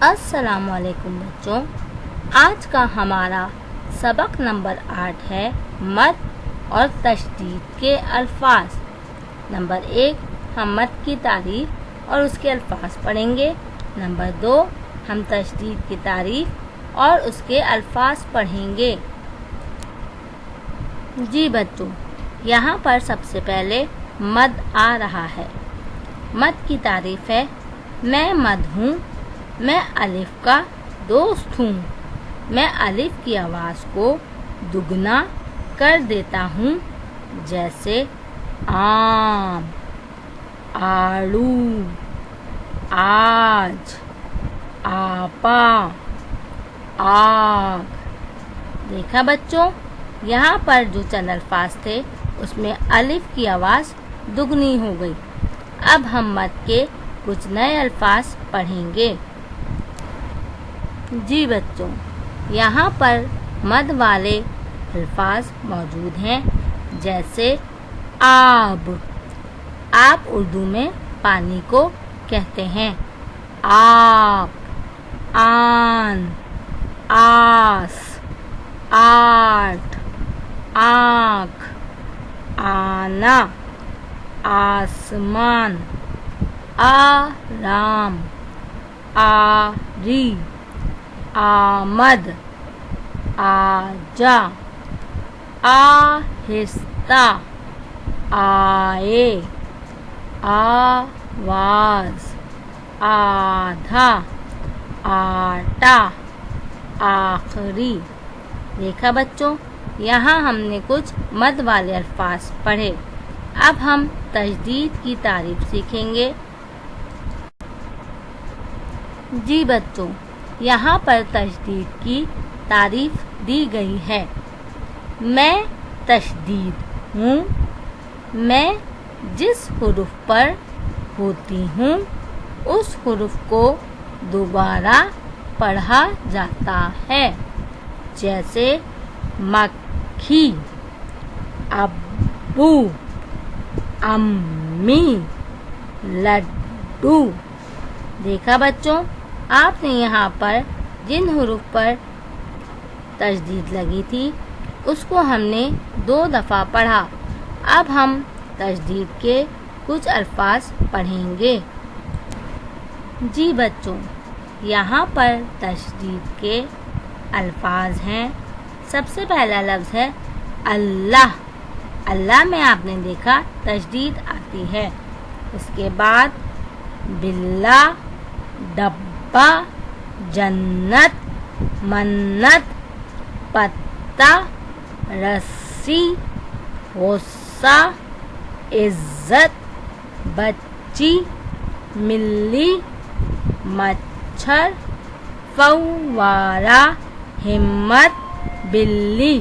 السلام علیکم بچوں، آج کا ہمارا سبق نمبر 8 ہے مد اور تشدید کے الفاظ۔ نمبر 1 ہم مد کی تعریف اور اس کے الفاظ پڑھیں گے۔ نمبر 2 ہم تشدید کی تعریف اور اس کے الفاظ پڑھیں گے۔ جی بچوں، یہاں پر سب سے پہلے مد آ رہا ہے۔ مد کی تعریف ہے: میں مد ہوں، میں الف کا دوست ہوں، میں الف کی آواز کو دگنا کر دیتا ہوں، جیسے آم، آڑو، آج، آپا، آگ۔ دیکھا بچوں، یہاں پر جو چند الفاظ تھے اس میں الف کی آواز دگنی ہو گئی۔ اب ہم مد کے کچھ نئے الفاظ پڑھیں گے۔ جی بچوں، یہاں پر مد والے الفاظ موجود ہیں، جیسے آب۔ آپ اردو میں پانی کو کہتے ہیں آپ، آن، آس، آٹھ، آنکھ، آنا، آسمان، آرام، آری، آمد، آجا، آہستہ، آئے، آواز، آدھا، آٹا، آخری۔ دیکھا بچوں، یہاں ہم نے کچھ مد والے الفاظ پڑھے۔ اب ہم تشدید کی تعریف سیکھیں گے۔ جی بچوں، یہاں پر تشدید کی تعریف دی گئی ہے: میں تشدید ہوں، میں جس حرف پر ہوتی ہوں اس حرف کو دوبارہ پڑھا جاتا ہے، جیسے مکھی، ابو، امی، لڈو۔ دیکھا بچوں، آپ نے یہاں پر جن حروف پر تشدید لگی تھی اس کو ہم نے 2 دفعہ پڑھا۔ اب ہم تشدید کے کچھ الفاظ پڑھیں گے۔ جی بچوں، یہاں پر تشدید کے الفاظ ہیں۔ سب سے پہلا لفظ ہے اللہ۔ اللہ میں آپ نے دیکھا تشدید آتی ہے۔ اس کے بعد بلّہ، ڈبہ، جنت، منت، پتا، رسی، غصہ، عزت، بچی، ملی، مچھر، فوارہ، ہمت، بلی۔